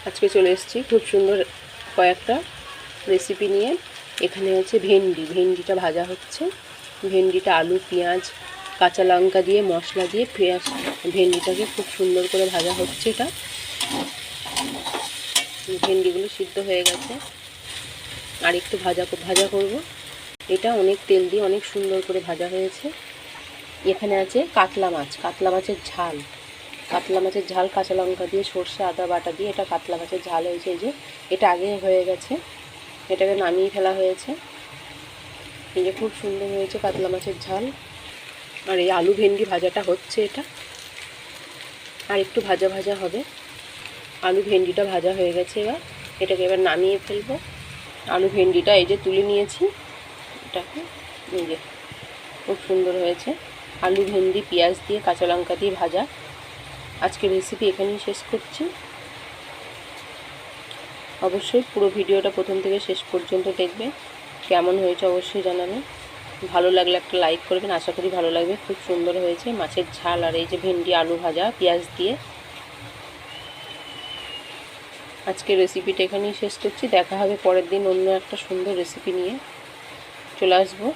আজকে চলে এসেছি খুব সুন্দর কয়েকটা রেসিপি নিয়ে। এখানে আছে ভেন্ডিটা ভাজা হচ্ছে। ভেন্ডিটা আলু পেঁয়াজ কাঁচা লঙ্কা দিয়ে মশলা দিয়ে ভেন্ডিটাকে খুব সুন্দর করে ভাজা হচ্ছে। এটা ভেন্ডিগুলো সিদ্ধ হয়ে গেছে, আর একটু ভাজা করব। এটা অনেক তেল দিয়ে অনেক সুন্দর করে ভাজা হয়েছে। এখানে আছে কাতলা মাছের ঝাল কাঁচা লঙ্কা দিয়ে সর্ষে আদা বাটা দিয়ে এটা কাতলা মাছের ঝাল হয়েছে। এই যে এটা আগে হয়ে গেছে, এটাকে নামিয়ে ফেলা হয়েছে। এই যে খুব সুন্দর হয়েছে কাতলা মাছের ঝাল। আর এই আলু ভেন্ডি ভাজাটা হচ্ছে, এটা আর একটু ভাজা হবে। আলু ভেন্ডিটা ভাজা হয়ে গেছে, এটাকে এবার নামিয়ে ফেলবো। আলু ভেন্ডিটা এই যে তুলে নিয়েছি, এটাকে এই যে খুব সুন্দর হয়েছে। আলু ভেন্ডি পেঁয়াজ দিয়ে কাঁচা লঙ্কা দিয়ে ভাজা। আজকের রেসিপি এখানেই শেষ করছি। অবশ্যই পুরো ভিডিওটা প্রথম থেকে শেষ পর্যন্ত দেখবে। কেমন হয়েছে অবশ্যই জানাবেন। ভালো লাগলে একটা লাইক করবেন, আশা করি ভালো লাগবে। খুব সুন্দর হয়েছে মাছের ঝাল আর এই যে ভেন্ডি আলু ভাজা পেঁয়াজ দিয়ে। আজকের রেসিপিটা এখানেই শেষ করছি। দেখা হবে পরের দিন অন্য একটা সুন্দর রেসিপি নিয়ে চলে আসবো।